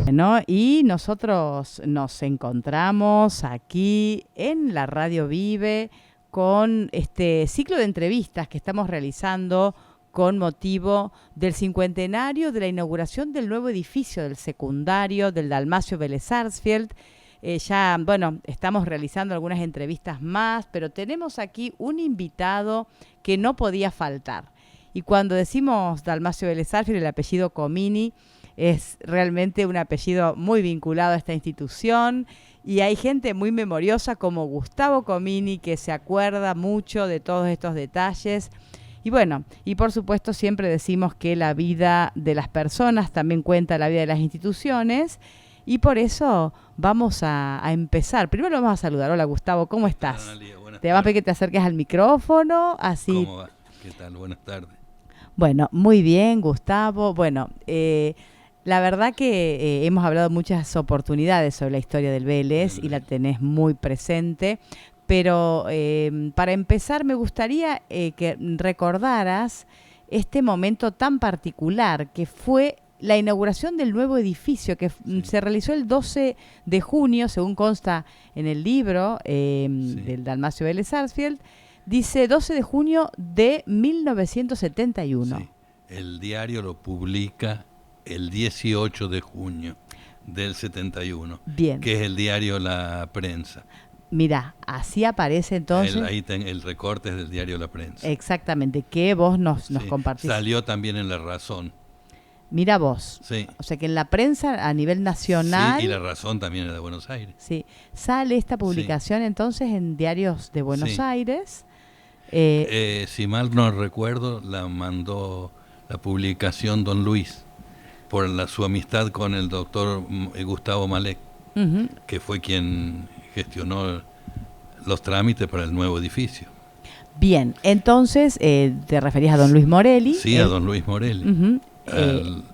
Bueno, y nosotros nos encontramos aquí en la Radio Vive con este ciclo de entrevistas que estamos realizando con motivo del cincuentenario de la inauguración del nuevo edificio del secundario del Dalmacio Vélez Sarsfield. Estamos realizando algunas entrevistas más, pero tenemos aquí un invitado que no podía faltar. Y cuando decimos Dalmacio Vélez Sarsfield, el apellido Comini es realmente un apellido muy vinculado a esta institución, y hay gente muy memoriosa como Gustavo Comini que se acuerda mucho de todos estos detalles. Y bueno, y por supuesto siempre decimos que la vida de las personas también cuenta la vida de las instituciones, y por eso vamos a empezar. Primero vamos a saludar. Hola Gustavo, ¿cómo estás? Te vamos a pedir que te acerques al micrófono, así. ¿Cómo va? ¿Qué tal? Buenas tardes. Bueno, muy bien, Gustavo. Bueno, la verdad que hemos hablado muchas oportunidades sobre la historia del Vélez y la tenés muy presente, pero para empezar me gustaría que recordaras este momento tan particular que fue la inauguración del nuevo edificio que se realizó el 12 de junio, según consta en el libro del Dalmacio Vélez Sarsfield. Dice 12 de junio de 1971. Sí, el diario lo publica el 18 de junio del 71. Bien. Que es el diario La Prensa. Mirá, así aparece entonces. Ahí el recorte es del diario La Prensa. Exactamente, que vos nos compartís. Salió también en La Razón. Mira vos. Sí. O sea que en la prensa a nivel nacional. Sí, y La Razón también era de Buenos Aires. Sí. Sale esta publicación entonces en diarios de Buenos Aires. Si mal no recuerdo, la mandó la publicación Don Luis por su amistad con el doctor Gustavo Malek, que fue quien gestionó los trámites para el nuevo edificio. Bien, entonces te referías a Don Luis Morelli. Sí, a Don Luis Morelli.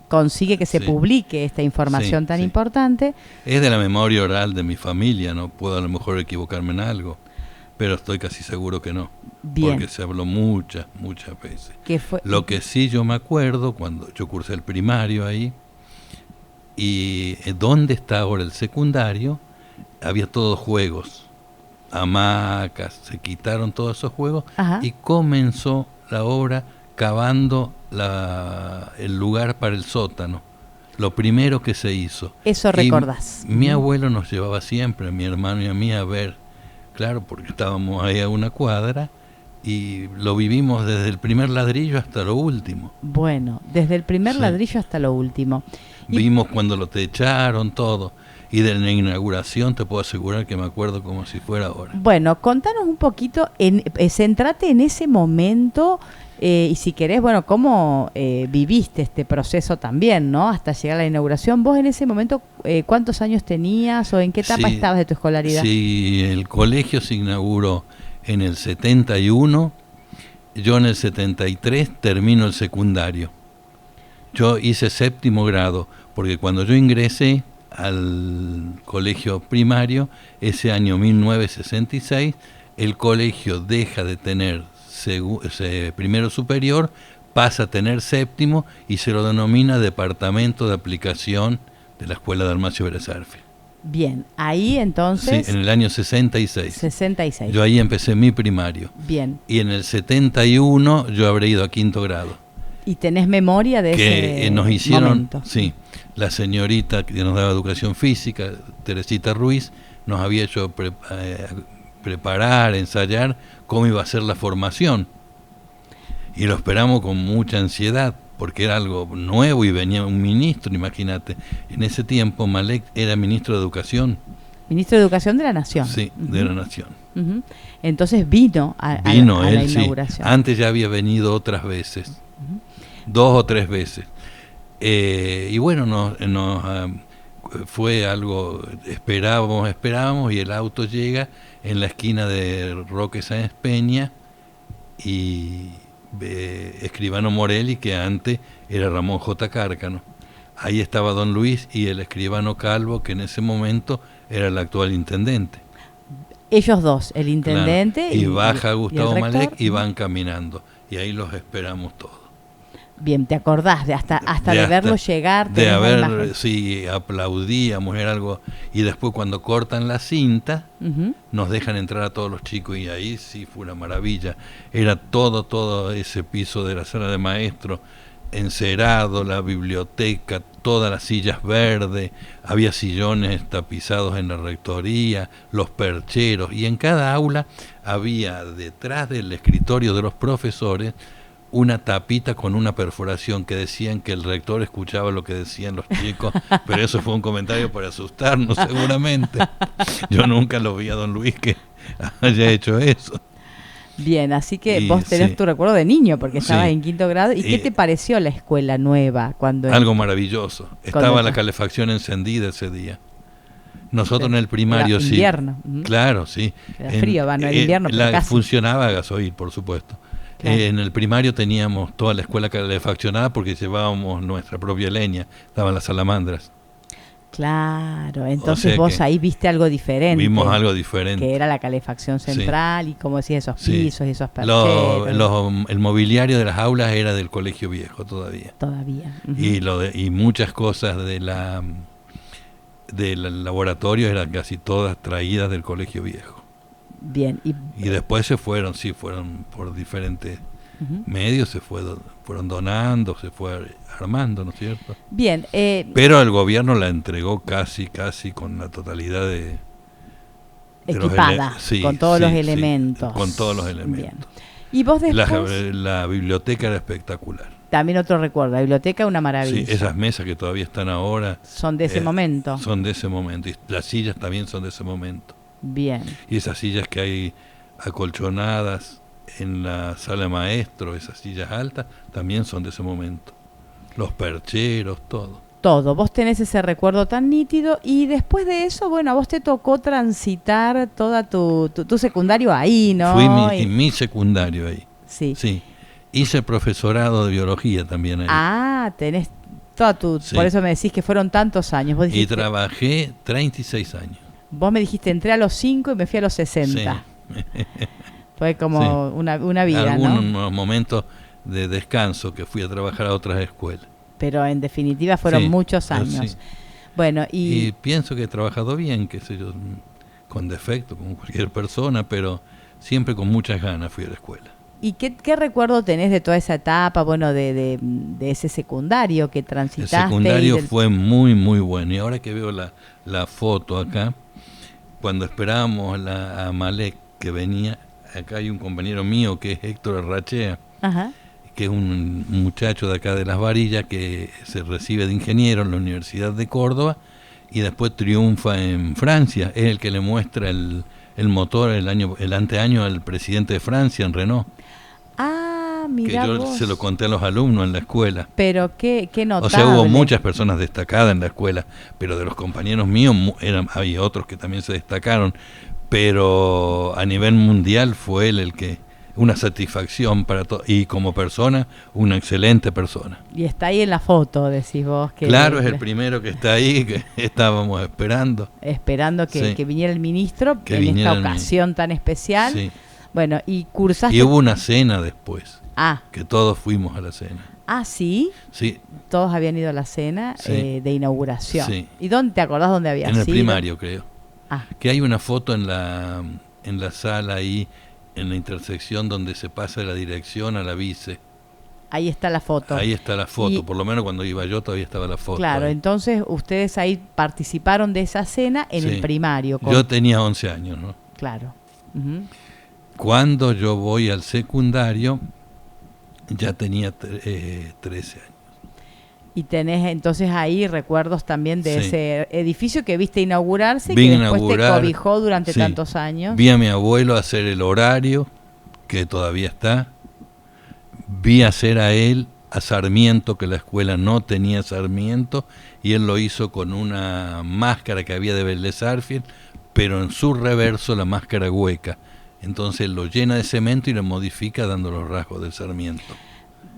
Consigue que se publique esta información tan importante. Es de la memoria oral de mi familia, no puedo a lo mejor equivocarme en algo, pero estoy casi seguro que no. Bien. Porque se habló muchas veces. ¿Qué fue? Lo que sí yo me acuerdo, cuando yo cursé el primario ahí, y donde está ahora el secundario, había todos juegos, hamacas, se quitaron todos esos juegos. Ajá. Y comenzó la obra cavando el lugar para el sótano. Lo primero que se hizo. Eso recordás. Mi abuelo nos llevaba siempre, a mi hermano y a mí, a ver. Claro, porque estábamos ahí a una cuadra y lo vivimos desde el primer ladrillo hasta lo último. Bueno, desde el primer ladrillo hasta lo último. Vimos cuando lo techaron, todo. Y de la inauguración te puedo asegurar que me acuerdo como si fuera ahora. Bueno, contanos un poquito, centrate en ese momento y si querés, bueno, cómo viviste este proceso también, ¿no? Hasta llegar a la inauguración. Vos en ese momento, ¿cuántos años tenías o en qué etapa estabas de tu escolaridad? Sí, el colegio se inauguró en el 71, yo en el 73 termino el secundario. Yo hice séptimo grado, porque cuando yo ingresé al colegio primario, ese año 1966, el colegio deja de tener primero superior, pasa a tener séptimo y se lo denomina Departamento de Aplicación de la Escuela Dalmacio Vélez Sarsfield. Bien, ahí entonces... Sí, en el año 66. 66. Yo ahí empecé mi primario. Bien. Y en el 71 yo habré ido a quinto grado. ¿Y tenés memoria de que ese nos hicieron, momento? Sí, la señorita que nos daba educación física, Teresita Ruiz, nos había hecho preparar, ensayar cómo iba a ser la formación. Y lo esperamos con mucha ansiedad, porque era algo nuevo y venía un ministro, imagínate. En ese tiempo Malek era ministro de Educación. Ministro de Educación de la Nación. Sí, de la Nación. Entonces vino a la inauguración. Sí. Antes ya había venido otras veces. 2 o 3 veces. Y bueno, fue algo, esperábamos y el auto llega en la esquina de Roque Sáenz Peña y Escribano Morelli, que antes era Ramón J. Cárcano. Ahí estaba Don Luis y el escribano Calvo, que en ese momento era el actual intendente. Ellos dos, el intendente y baja Gustavo Malek y van caminando. Y ahí los esperamos todos. Bien, ¿te acordás de hasta de verlo llegar? De haber, sí, aplaudíamos, era algo. Y después cuando cortan la cinta, nos dejan entrar a todos los chicos y ahí sí fue una maravilla. Era todo ese piso de la sala de maestros, encerado, la biblioteca, todas las sillas verdes, había sillones tapizados en la rectoría, los percheros, y en cada aula había detrás del escritorio de los profesores una tapita con una perforación que decían que el rector escuchaba lo que decían los chicos, pero eso fue un comentario para asustarnos seguramente. Yo nunca lo vi a don Luis que haya hecho eso. Bien, así que vos tenés tu recuerdo de niño, porque estabas en 5º grado. ¿Y qué te pareció la escuela nueva? Algo maravilloso. Estaba la calefacción encendida ese día. Nosotros en el primario sí. Invierno. Claro, sí. Era frío, no era invierno, pero casi. Funcionaba a gasoil, por supuesto. Claro. En el primario teníamos toda la escuela calefaccionada porque llevábamos nuestra propia leña. Estaban las salamandras. Claro, entonces vos ahí viste algo diferente. Vimos algo diferente. Que era la calefacción central y como decía, esos pisos, esos percheros. El mobiliario de las aulas era del colegio viejo todavía. Todavía. Y muchas cosas del laboratorio eran casi todas traídas del colegio viejo. Bien. Y después fueron por diferentes medios, fueron donando, se fue armando, ¿no es cierto? Bien. Pero el gobierno la entregó casi con la totalidad de equipada, con todos los elementos. Con todos los elementos. Bien. Y vos después... La biblioteca era espectacular. También otro recuerdo, la biblioteca una maravilla. Sí, esas mesas que todavía están ahora... Son de ese momento. Son de ese momento. Y las sillas también son de ese momento. Bien. Y esas sillas que hay acolchonadas en la sala de maestro, esas sillas altas, también son de ese momento. Los percheros, todo. Todo. Vos tenés ese recuerdo tan nítido y después de eso, bueno, a vos te tocó transitar toda tu secundario ahí, ¿no? Fui mi secundario ahí. Sí. Sí. Hice profesorado de biología también ahí. Ah, tenés toda por eso me decís que fueron tantos años. Vos dijiste, y trabajé 36 años. Vos me dijiste, entré a los 5 y me fui a los 60. Sí. Fue como una vida, algunos momentos de descanso que fui a trabajar a otras escuelas. Pero en definitiva fueron muchos años. Sí. Bueno, y pienso que he trabajado bien, qué sé yo, con defecto, como cualquier persona, pero siempre con muchas ganas fui a la escuela. ¿Y qué recuerdo tenés de toda esa etapa, bueno, de ese secundario que transitaste? El secundario fue muy, muy bueno. Y ahora que veo la foto acá, cuando esperábamos a Malek que venía, acá hay un compañero mío que es Héctor Arrachea, que es un muchacho de acá de Las Varillas que se recibe de ingeniero en la Universidad de Córdoba y después triunfa en Francia. Es el que le muestra el motor el anteaño al presidente de Francia, en Renault. Ah, mira, que yo se lo conté a los alumnos en la escuela. Pero qué notable. O sea, hubo muchas personas destacadas en la escuela, pero de los compañeros míos había otros que también se destacaron, pero a nivel mundial fue él el que... Una satisfacción para todo, y como persona, una excelente persona. Y está ahí en la foto, decís vos. Claro, es el primero que está ahí, que estábamos esperando. Esperando que viniera el ministro en esta ocasión tan especial. Sí. Bueno, y cursaste... Y hubo una cena después, que todos fuimos a la cena. Ah, ¿sí? Sí. Todos habían ido a la cena de inauguración. Sí. ¿Y dónde te acordás dónde había sido? En el primario, creo. Que hay una foto en la sala ahí, en la intersección donde se pasa de la dirección a la vice. Ahí está la foto. Ahí está la foto, por lo menos cuando iba yo todavía estaba la foto. Claro, ahí. Entonces ustedes ahí participaron de esa cena en el primario. Yo tenía 11 años, ¿no? Claro. Cuando yo voy al secundario, ya tenía 13 años. Y tenés entonces ahí recuerdos también de ese edificio que viste inaugurarse, que después te cobijó durante tantos años. Vi a mi abuelo hacer el horario, que todavía está. Vi hacer a Sarmiento, que la escuela no tenía Sarmiento, y él lo hizo con una máscara que había de Vélez Sarsfield, pero en su reverso la máscara hueca. Entonces lo llena de cemento y lo modifica dando los rasgos de Sarmiento.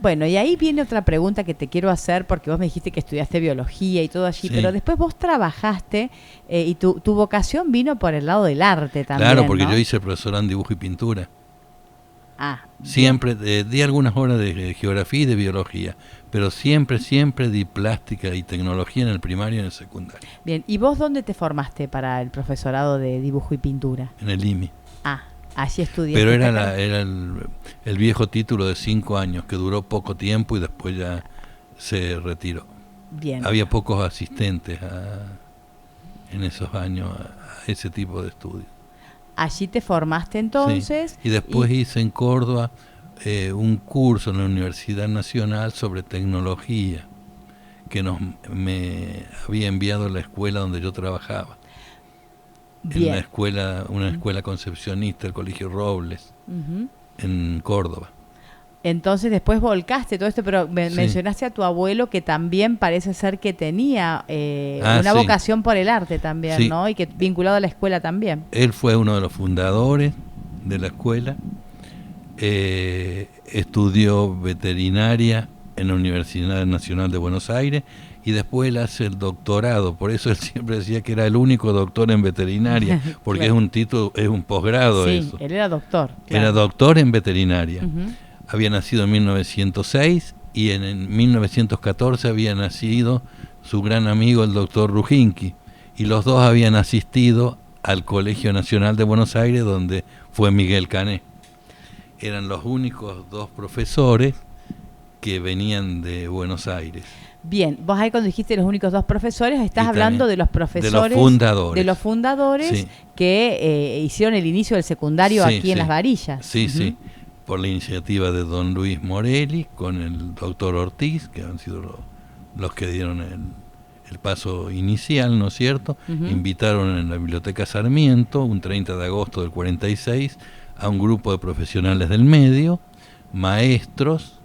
Bueno, y ahí viene otra pregunta que te quiero hacer, porque vos me dijiste que estudiaste biología y todo allí, pero después vos trabajaste y tu vocación vino por el lado del arte también. Claro, porque ¿no? yo hice profesorado en dibujo y pintura. Siempre di algunas horas de geografía y de biología, pero siempre di plástica y tecnología en el primario y en el secundario. Bien, ¿y vos dónde te formaste para el profesorado de dibujo y pintura? En el IMI. Ah, allí estudiaste. Pero era el viejo título de 5 años, que duró poco tiempo y después ya se retiró. Bien. Había pocos asistentes en esos años a ese tipo de estudios. Allí te formaste entonces. Sí. Y después hice en Córdoba un curso en la Universidad Nacional sobre tecnología que me había enviado la escuela donde yo trabajaba. Bien. En una escuela concepcionista, el Colegio Robles, en Córdoba. Entonces después volcaste todo esto, pero mencionaste a tu abuelo, que también parece ser que tenía una vocación por el arte también, ¿no? Y que vinculado a la escuela también. Él fue uno de los fundadores de la escuela. Estudió veterinaria en la Universidad Nacional de Buenos Aires y después él hace el doctorado. Por eso él siempre decía que era el único doctor en veterinaria, porque claro. Es un título, es un posgrado eso. Él era doctor. Claro. Era doctor en veterinaria. Había nacido en 1906 y en 1914 había nacido su gran amigo el doctor Rujinki, y los dos habían asistido al Colegio Nacional de Buenos Aires, donde fue Miguel Cané. Eran los únicos dos profesores que venían de Buenos Aires. Bien, vos ahí cuando dijiste los únicos dos profesores, estás hablando de los profesores, de los fundadores sí. Que hicieron el inicio del secundario aquí en Las Varillas. Sí, sí, por la iniciativa de don Luis Morelli con el doctor Ortiz, que han sido los que dieron el paso inicial, ¿no es cierto? Invitaron en la Biblioteca Sarmiento, un 30 de agosto del 46, a un grupo de profesionales del medio, maestros,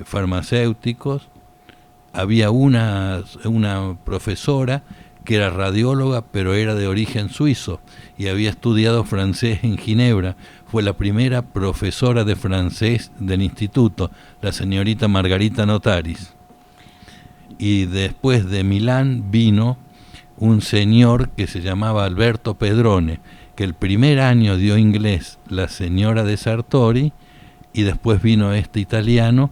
farmacéuticos. Había una profesora que era radióloga, pero era de origen suizo y había estudiado francés en Ginebra. Fue la primera profesora de francés del instituto, la señorita Margarita Notaris. Y después de Milán vino un señor que se llamaba Alberto Pedrone, que el primer año dio inglés la señora de Sartori, y después vino este italiano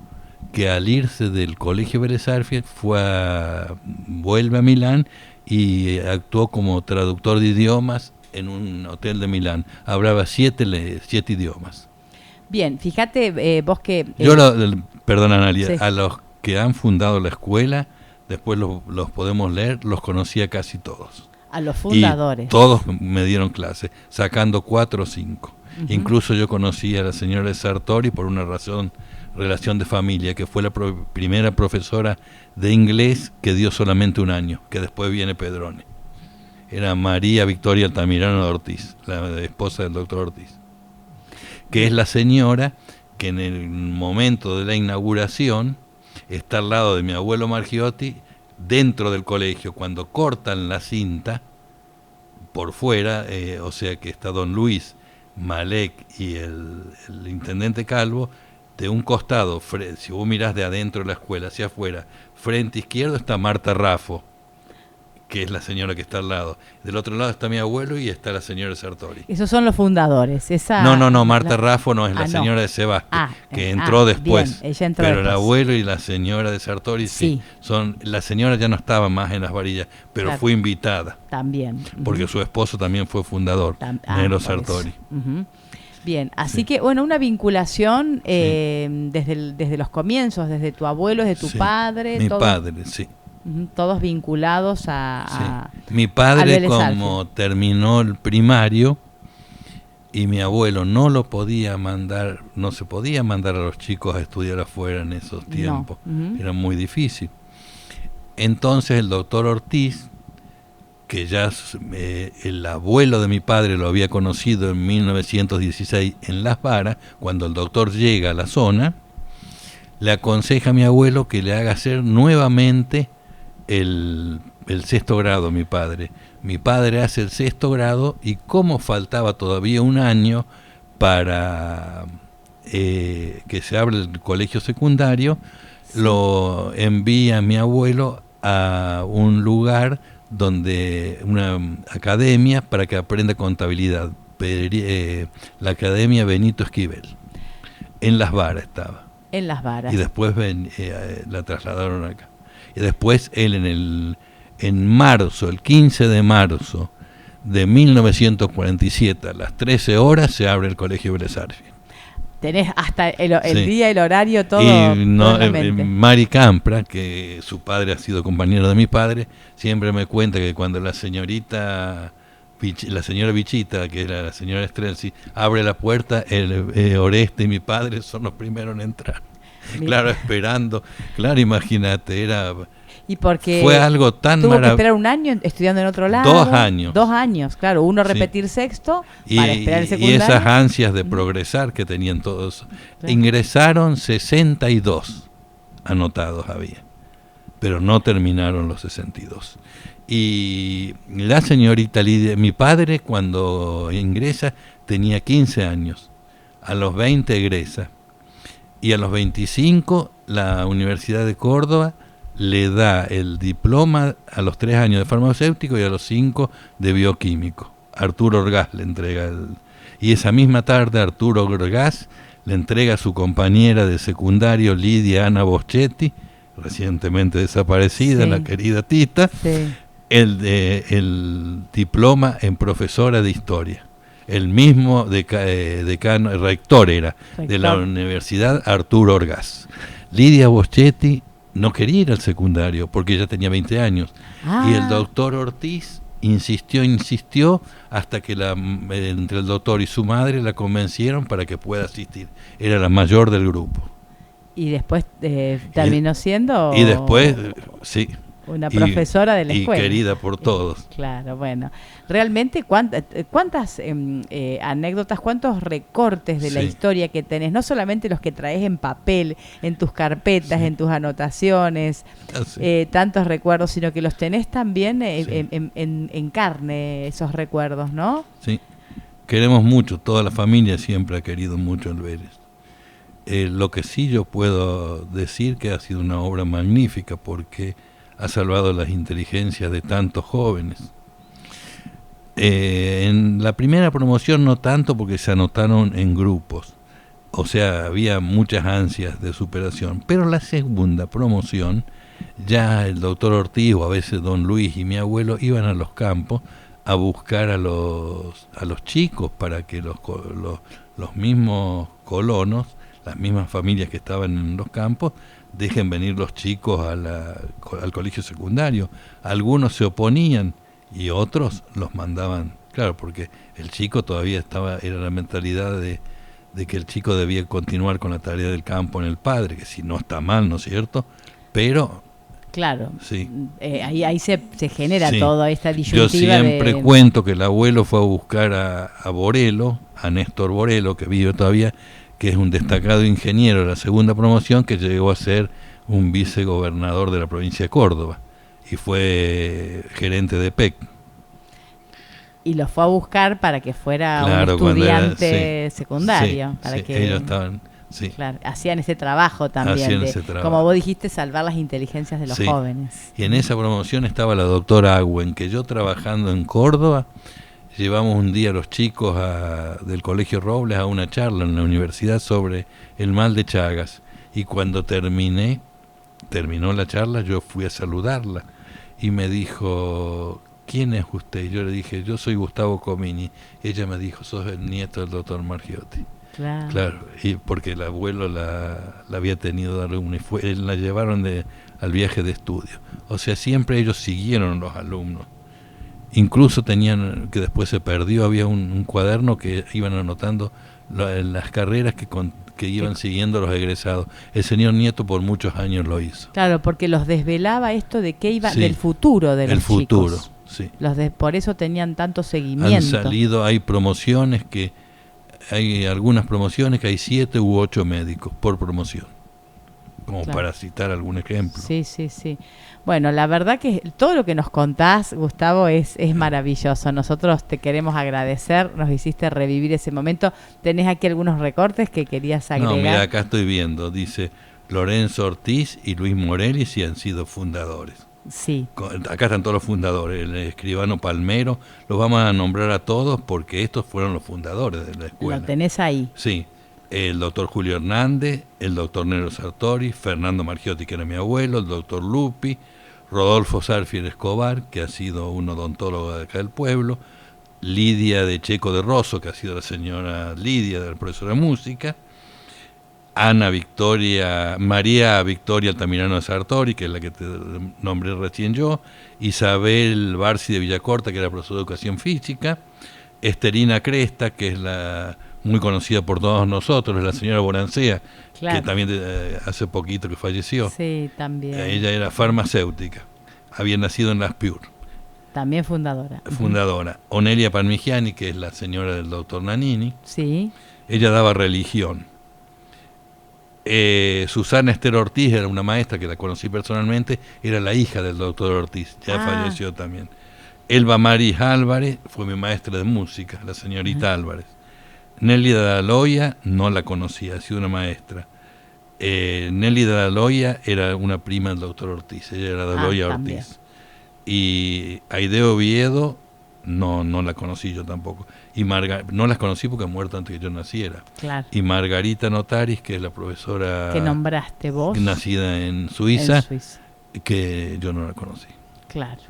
que al irse del Colegio Vélez Sarsfield vuelve a Milán y actuó como traductor de idiomas en un hotel de Milán. Hablaba 7 idiomas. Bien, fíjate vos que... Perdón, Analia, a los que han fundado la escuela, después los podemos leer, los conocía casi todos. A los fundadores. Y todos me dieron clase, sacando 4 o 5. Incluso yo conocí a la señora de Sartori por una relación de familia, que fue la primera profesora de inglés que dio solamente un año, que después viene Pedrone. Era María Victoria Altamirano de Ortiz, la esposa del doctor Ortiz, que es la señora que en el momento de la inauguración está al lado de mi abuelo Margiotti, dentro del colegio, cuando cortan la cinta por fuera, o sea que está don Luis, Malek y el intendente Calvo. De un costado, si vos mirás de adentro de la escuela hacia afuera, frente izquierdo está Marta Raffo, que es la señora que está al lado. Del otro lado está mi abuelo y está la señora Sartori. Esos son los fundadores. No, Marta Raffo no, es la señora de Sebastián, que entró después. Bien, ella entró después. El abuelo y la señora de Sartori sí. La señora ya no estaba más en Las Varillas, pero fue invitada. También. Porque su esposo también fue fundador, Nero Sartori. Bien, así que bueno, una vinculación desde los comienzos, desde tu abuelo, desde tu padre. Mi padre, sí. Todos vinculados a mi padre, como terminó el primario y mi abuelo no se podía mandar a los chicos a estudiar afuera en esos tiempos, era muy difícil. Entonces el doctor Ortiz, que ya el abuelo de mi padre lo había conocido en 1916 en Las Varas, cuando el doctor llega a la zona, le aconseja a mi abuelo que le haga hacer nuevamente el 6º grado. Mi padre hace el 6º grado y como faltaba todavía un año para que se abra el colegio secundario, lo envía a mi abuelo a un lugar una academia para que aprenda contabilidad, la Academia Benito Esquivel. En Las Varas estaba. En Las Varas. Y después la trasladaron acá. Y después él en marzo, el 15 de marzo de 1947, a las 13 horas, se abre el Colegio Vélez Sarsfield. Tenés hasta el Sí. día, el horario, todo. Y Mari Mari Campra, que su padre ha sido compañero de mi padre, siempre me cuenta que cuando la señora Bichita, que era la señora Strelsi, abre la puerta, Oreste y mi padre son los primeros en entrar. Claro, esperando. Claro, imagínate, y porque fue algo tan tuvo que maravilloso. esperar un año estudiando en otro lado. 2 años. 2 años, claro. Uno Sí. repetir sexto para esperar el Y secundario. esas ansias de progresar que tenían todos. Claro. Ingresaron 62 anotados había, pero no terminaron los 62. Y la señorita Lidia, mi padre cuando ingresa tenía 15 años, a los 20 egresa, y a los 25 la Universidad de Córdoba le da el diploma a los 3 años de farmacéutico y a los 5 de bioquímico. Arturo Orgaz le entrega y esa misma tarde Arturo Orgaz le entrega a su compañera de secundario Lidia Ana Boschetti, recientemente desaparecida, Sí. la querida Tita, Sí. el diploma en profesora de historia. El mismo decano, rector era, de la Universidad Arturo Orgaz. Lidia Boschetti no quería ir al secundario porque ella tenía 20 años. Y el doctor Ortiz insistió hasta que entre el doctor y su madre la convencieron para que pueda asistir. Era la mayor del grupo. Y después terminó siendo... Y después, sí. Una profesora de la escuela. Y querida por todos. Claro, bueno. Realmente, ¿cuántas anécdotas, cuántos recortes de la historia que tenés? No solamente los que traes en papel, en tus carpetas, en tus anotaciones, tantos recuerdos, sino que los tenés también en carne, esos recuerdos, ¿no? Sí. Queremos mucho, toda la familia siempre ha querido mucho el Vélez. Lo que sí yo puedo decir que ha sido una obra magnífica porque ha salvado las inteligencias de tantos jóvenes. En la primera promoción no tanto porque se anotaron en grupos, o sea, había muchas ansias de superación, pero la segunda promoción, ya el doctor Ortiz o a veces don Luis y mi abuelo iban a los campos a buscar a los chicos para que los mismos colonos, las mismas familias que estaban en los campos, dejen venir los chicos al colegio secundario. Algunos se oponían y otros los mandaban, claro, porque el chico todavía era la mentalidad de que el chico debía continuar con la tarea del campo en el padre, que si no está mal, ¿no es cierto? Pero... Claro, sí. Ahí se genera toda esta disyuntiva. Yo siempre cuento que el abuelo fue a buscar a Borelo, a Néstor Borelo, que vive todavía, que es un destacado ingeniero de la segunda promoción, que llegó a ser un vicegobernador de la provincia de Córdoba y fue gerente de PEC. Y lo fue a buscar para que fuera un estudiante secundario. Para que ellos estaban... Sí. Claro, hacían ese trabajo también, como vos dijiste, salvar las inteligencias de los jóvenes. Y en esa promoción estaba la doctora Agüen, que yo trabajando en Córdoba, llevamos un día a los chicos del Colegio Robles a una charla en la universidad sobre el mal de Chagas. Y cuando terminó la charla, yo fui a saludarla y me dijo, ¿quién es usted? Y yo le dije, yo soy Gustavo Comini. Ella me dijo, sos el nieto del doctor Margiotti. Claro, y porque el abuelo la había tenido de alumno y la llevaron al viaje de estudio. O sea, siempre ellos siguieron los alumnos. Incluso tenían, que después se perdió, había un cuaderno que iban anotando las carreras que iban siguiendo los egresados. El señor Nieto por muchos años lo hizo. Claro, porque los desvelaba esto de que iba del futuro de los chicos. El futuro, sí. Por eso tenían tanto seguimiento. Han salido, hay promociones hay algunas promociones que hay 7 u 8 médicos por promoción, como para citar algún ejemplo. Sí. Bueno, la verdad que todo lo que nos contás, Gustavo, es maravilloso. Nosotros te queremos agradecer, nos hiciste revivir ese momento. ¿Tenés aquí algunos recortes que querías agregar? No, mira, acá estoy viendo, dice Lorenzo Ortiz y Luis Morelli sí han sido fundadores. Sí. Acá están todos los fundadores, el escribano Palmero, los vamos a nombrar a todos porque estos fueron los fundadores de la escuela. Lo tenés ahí. Sí, el doctor Julio Hernández, el doctor Nero Sartori, Fernando Margiotti, que era mi abuelo, el doctor Lupi, Rodolfo Sarfier Escobar, que ha sido un odontólogo de acá del pueblo, Lidia de Checo de Rosso, que ha sido la señora Lidia, del profesor de música, María Victoria Altamirano de Sartori, que es la que te nombré recién yo, Isabel Barci de Villacorta, que era profesora de educación física, Esterina Cresta, que es la muy conocida por todos nosotros, la señora Borancea, Claro. que también hace poquito que falleció. Sí, también. Ella era farmacéutica, había nacido en Las Piur. También fundadora. Fundadora. Onelia Parmigiani, que es la señora del doctor Nanini, Sí. ella daba religión. Susana Esther Ortiz era una maestra que la conocí personalmente, era la hija del doctor Ortiz, ya falleció también. Elba Maris Álvarez fue mi maestra de música, la señorita Álvarez. Nelly de la Loya no la conocía, ha sido una maestra. Nelly de la Loya era una prima del doctor Ortiz, ella era de Loya también. Ortiz. Y Aide Oviedo no la conocí yo tampoco. Y no las conocí porque ha muerto antes que yo naciera. Claro. Y Margarita Notaris, que es la profesora Que nombraste vos. nacida en Suiza, En Suiza. que yo no la conocí. Claro.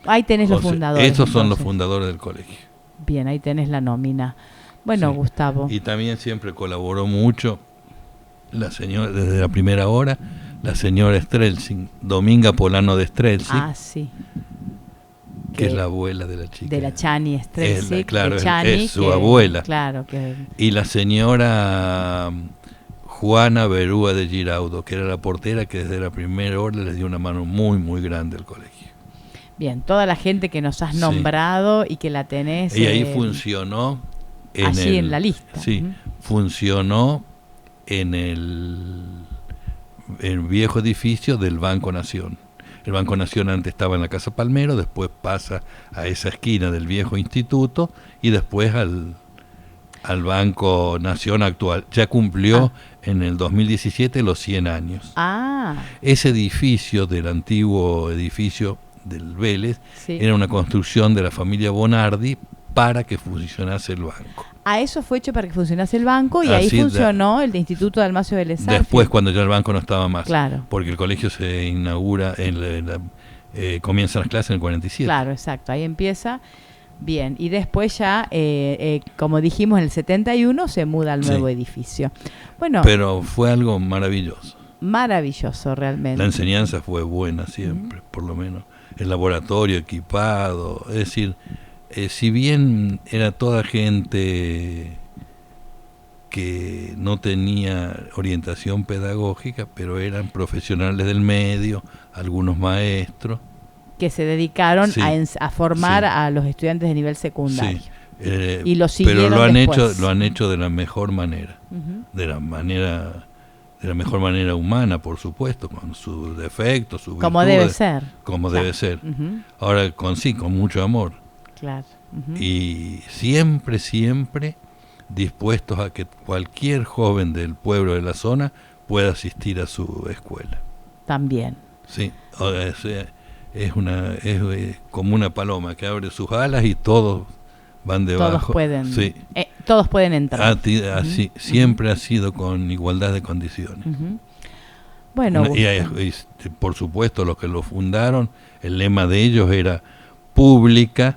Ahí tenés los fundadores. Estos son los entonces. fundadores del colegio. Bien, ahí tenés la nómina. Bueno, Sí. Gustavo. Y también siempre colaboró mucho la señora, desde la primera hora, la señora Strelzing, Dominga Polano de Strelzing, Sí. que es la abuela de la chica. De la Chani Strelzing. Claro, de Chani, es su abuela. Claro, que Y la señora Juana Berúa de Giraudo, que era la portera que desde la primera hora les dio una mano muy, muy grande al colegio. bien, toda la gente que nos has Sí. nombrado y que la tenés Y ahí funcionó allí en la lista. Sí, Ujú. funcionó en el viejo edificio del Banco Nación. El Banco Nación antes estaba en la Casa Palmero, después pasa a esa esquina del viejo instituto y después al Banco Nación actual. Ya cumplió en el 2017 los 100 años. Ese edificio del antiguo edificio del Vélez Sí. era una construcción de la familia Bonardi para que funcionase el banco. Eso fue hecho para que funcionase el banco y ahí Así funcionó el de Instituto de Dalmacio Vélez Arfiel. Después, cuando ya el banco no estaba más. Claro. Porque el colegio se inaugura, comienzan las clases en el 47. Claro, exacto, ahí empieza. Bien, y después ya, como dijimos, en el 71 se muda al nuevo edificio. Bueno, pero fue algo maravilloso. Maravilloso, realmente. La enseñanza fue buena siempre, por lo menos. El laboratorio equipado, es decir, si bien era toda gente que no tenía orientación pedagógica, pero eran profesionales del medio, algunos maestros. Que se dedicaron a formar a los estudiantes de nivel secundario. Y lo siguieron pero después. lo han hecho de la mejor manera, de la mejor manera humana, por supuesto, con sus defectos, sus como virtudes, debe ser. como debe ser. Ahora con mucho amor. Claro. Y siempre dispuestos a que cualquier joven del pueblo, de la zona, pueda asistir a su escuela. También. Sí, es como una paloma que abre sus alas y todos van debajo. Todos pueden entrar. Así, siempre ha sido con igualdad de condiciones. Bueno, y por supuesto los que lo fundaron, el lema de ellos era pública,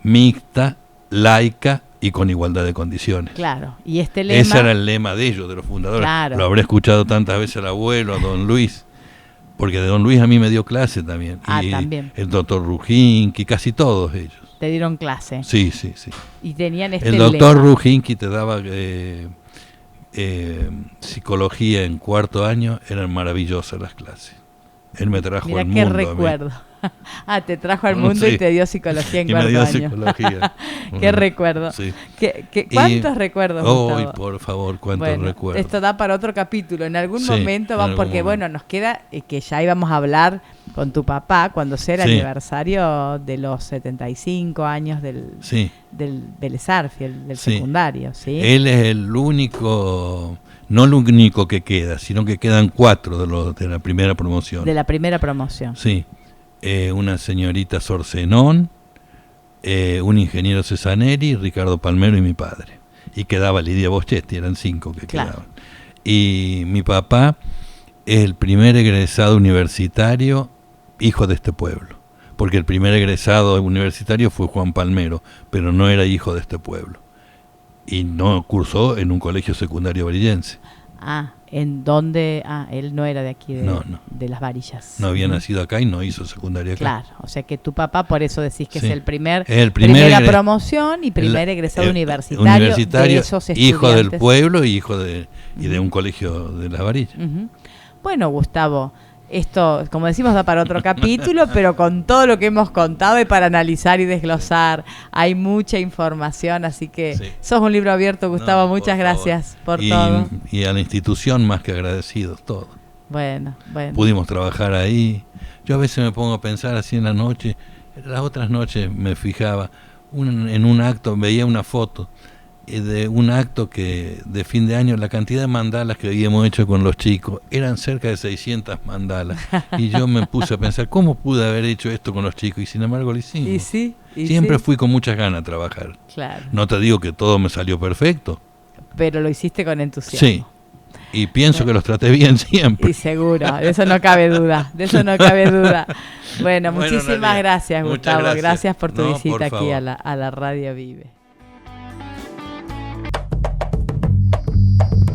mixta, laica y con igualdad de condiciones. Claro, y este lema... Ese era el lema de ellos, de los fundadores. Claro. Lo habré escuchado tantas veces al abuelo, a don Luis, porque de don Luis a mí me dio clase también. Y también. El doctor Rujinki, casi todos ellos. Te dieron clase. Sí. Y tenían el doctor lema. Rujinki te daba psicología en cuarto año, eran maravillosas las clases. Él me trajo al mundo. Qué recuerdo. Te trajo al mundo y te dio psicología en cuarto año. Psicología. Qué recuerdo. Sí. ¿Cuántos recuerdos, Gustavo? Por favor, cuántos recuerdos. Esto da para otro capítulo. En algún momento vamos, porque nos queda que ya íbamos a hablar con tu papá cuando sea el aniversario de los 75 años del Vélez Arfiel, del secundario. ¿Sí? Él es el único no lo único que queda, sino que quedan 4 de la primera promoción. De la primera promoción. Sí, una señorita Sorcenón, un ingeniero Cesaneri, Ricardo Palmero y mi padre. Y quedaba Lidia Boschetti, eran 5 que quedaban. Y mi papá es el primer egresado universitario hijo de este pueblo, porque el primer egresado universitario fue Juan Palmero, pero no era hijo de este pueblo. Y no cursó en un colegio secundario varillense. ¿En dónde? Él no era de aquí, de Las Varillas. No había nacido acá y no hizo secundaria acá. Claro, o sea que tu papá, por eso decís que es el primera promoción y primer egresado universitario de esos estudiantes. Hijo del pueblo y hijo de un colegio de Las Varillas. Bueno, Gustavo, esto, como decimos, da para otro capítulo, pero con todo lo que hemos contado y para analizar y desglosar, hay mucha información, así que sos un libro abierto, Gustavo. Muchas gracias por todo. Y a la institución más que agradecidos, todos. Bueno. Pudimos trabajar ahí. Yo a veces me pongo a pensar así en la noche, las otras noches me fijaba, en un acto, veía una foto de un acto que de fin de año, la cantidad de mandalas que habíamos hecho con los chicos eran cerca de 600 mandalas, y yo me puse a pensar cómo pude haber hecho esto con los chicos, y sin embargo lo hicimos. Siempre fui con muchas ganas a trabajar. Claro. No te digo que todo me salió perfecto, pero lo hiciste con entusiasmo. Sí, y pienso que los traté bien siempre. Y seguro, de eso no cabe duda, Bueno, muchísimas gracias, Gustavo. Gracias por tu visita aquí a la Radio Vive.